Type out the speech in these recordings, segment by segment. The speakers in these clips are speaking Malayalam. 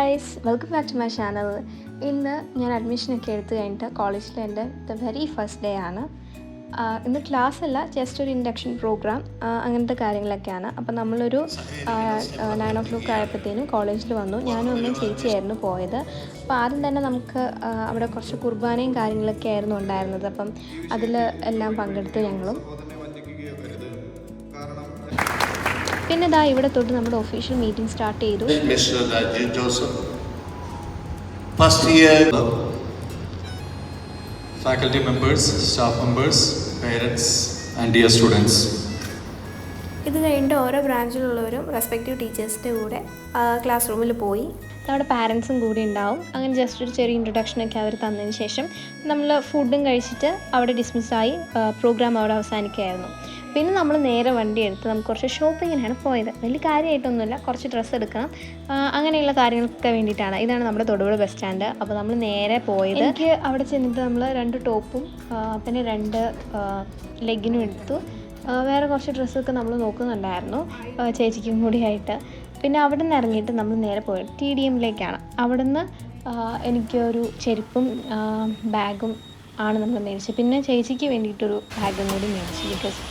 Guys, welcome back to my channel. ഇന്ന് ഞാൻ അഡ്മിഷനൊക്കെ എടുത്ത് കഴിഞ്ഞിട്ട് കോളേജിൽ എൻ്റെ വെരി ഫസ്റ്റ് ഡേ ആണ്. ഇന്ന് ക്ലാസ് അല്ല, ജസ്റ്റ് ഒരു ഇൻഡക്ഷൻ പ്രോഗ്രാം, അങ്ങനത്തെ കാര്യങ്ങളൊക്കെയാണ്. അപ്പോൾ നമ്മളൊരു 9 o'clock ആയപ്പോഴത്തേനും കോളേജിൽ വന്നു. ഞാനും അമ്മയും ചേച്ചിയായിരുന്നു പോയത്. അപ്പോൾ ആദ്യം തന്നെ നമുക്ക് അവിടെ കുറച്ച് കുർബാനയും കാര്യങ്ങളൊക്കെ ആയിരുന്നു ഉണ്ടായിരുന്നത്. അപ്പം അതിൽ എല്ലാം പങ്കെടുത്ത് ഞങ്ങളും. പിന്നെ ഇതാ ഇവിടെ തൊട്ട് നമ്മുടെ ഒഫീഷ്യൽ മീറ്റിംഗ് സ്റ്റാർട്ട് ചെയ്തു. Mister Rajeev Joseph, first year faculty members, staff members, parents and dear students. ഇത് കഴിഞ്ഞിട്ട് ഓരോ ബ്രാഞ്ചിലുള്ളവരും റെസ്പെക്റ്റീവ് ടീച്ചേഴ്സിൻ്റെ കൂടെ ക്ലാസ് റൂമിൽ പോയി. നമ്മുടെ പാരൻസും കൂടി ഉണ്ടാവും. അങ്ങനെ ജസ്റ്റ് ഒരു ചെറിയ ഇൻട്രൊഡക്ഷനൊക്കെ അവർ തന്നതിന് ശേഷം നമ്മൾ ഫുഡും കഴിച്ചിട്ട് അവിടെ ഡിസ്മിസ്സായി. പ്രോഗ്രാം അവിടെ അവസാനിക്കുകയായിരുന്നു. പിന്നെ നമ്മൾ നേരെ വണ്ടി എടുത്ത് നമുക്ക് കുറച്ച് ഷോപ്പിങ്ങിനാണ് പോയത്. വലിയ കാര്യമായിട്ടൊന്നുമില്ല, കുറച്ച് ഡ്രസ്സ് എടുക്കണം, അങ്ങനെയുള്ള കാര്യങ്ങൾക്കൊക്കെ വേണ്ടിയിട്ടാണ്. ഇതാണ് നമ്മുടെ തൊടുപുഴ ബസ് സ്റ്റാൻഡ്. അപ്പോൾ നമ്മൾ നേരെ പോയത്. എനിക്ക് അവിടെ ചെന്നിട്ട് നമ്മൾ 2 ടോപ്പും പിന്നെ 2 ലെഗിനും എടുത്തു. വേറെ കുറച്ച് ഡ്രസ്സൊക്കെ നമ്മൾ നോക്കുന്നുണ്ടായിരുന്നു ചേച്ചിക്കും കൂടിയായിട്ട്. പിന്നെ അവിടെ നിന്ന് ഇറങ്ങിയിട്ട് നമ്മൾ നേരെ പോയത് TDMലേക്കാണ്. അവിടെ നിന്ന് എനിക്കൊരു ചെരുപ്പും ബാഗും ആണ് നമ്മൾ മേടിച്ചത്. പിന്നെ ചേച്ചിക്ക് വേണ്ടിയിട്ടൊരു ബാഗും കൂടി മേടിച്ചു. ബിക്കോസ്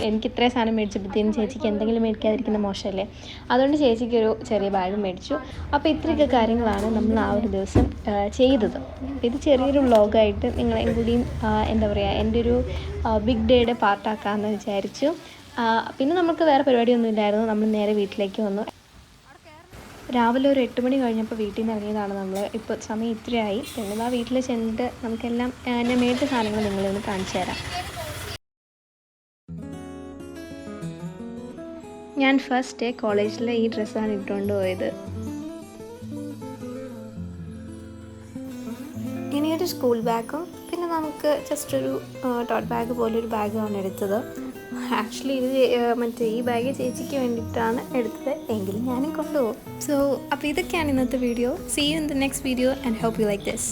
എനിക്ക് ഇത്രയും സാധനം മേടിച്ചപ്പോഴത്തേനും ചേച്ചിക്ക് എന്തെങ്കിലും മേടിക്കാതിരിക്കുന്ന മോശമല്ലേ. അതുകൊണ്ട് ചേച്ചിക്കൊരു ചെറിയ ബാഗ് മേടിച്ചു. അപ്പോൾ ഇത്രയൊക്കെ കാര്യങ്ങളാണ് നമ്മൾ ആ ഒരു ദിവസം ചെയ്തത്. ഇത് ചെറിയൊരു വ്ളോഗായിട്ട് നിങ്ങളെയും കൂടിയും എന്താ പറയുക, എൻ്റെ ഒരു ബിഗ് ഡേയുടെ പാർട്ടാക്കാമെന്ന് വിചാരിച്ചു. പിന്നെ നമുക്ക് വേറെ പരിപാടിയൊന്നും ഇല്ലായിരുന്നു. നമ്മൾ നേരെ വീട്ടിലേക്ക് വന്നു. രാവിലെ ഒരു 8 മണി കഴിഞ്ഞപ്പോൾ വീട്ടിൽ നിന്ന് ഇറങ്ങിയതാണ് നമ്മൾ. ഇപ്പോൾ സമയം ഇത്രയായി. പിന്നെ ആ വീട്ടിൽ ചെന്നിട്ട് നമുക്കെല്ലാം എന്നെ മേടിച്ച സാധനങ്ങൾ നിങ്ങളൊന്ന് കാണിച്ചു തരാം. ഞാൻ ഫസ്റ്റ് ഡേ കോളേജിലെ ഈ ഡ്രസ്സാണ് ഇട്ടുകൊണ്ട് പോയത്. ഇനിയൊരു സ്കൂൾ ബാഗും പിന്നെ നമുക്ക് ജസ്റ്റ് ഒരു ടോട്ട് ബാഗ് പോലൊരു ബാഗുമാണ് എടുത്തത്. ആക്ച്വലി ഇത് ഈ ബാഗ് ചേച്ചിക്ക് വേണ്ടിയിട്ടാണ് എടുത്തത്, എങ്കിലും ഞാനും കൊണ്ടുപോകും. സോ അപ്പോൾ ഇതൊക്കെയാണ് ഇന്നത്തെ video. See you in the next video and hope you like this.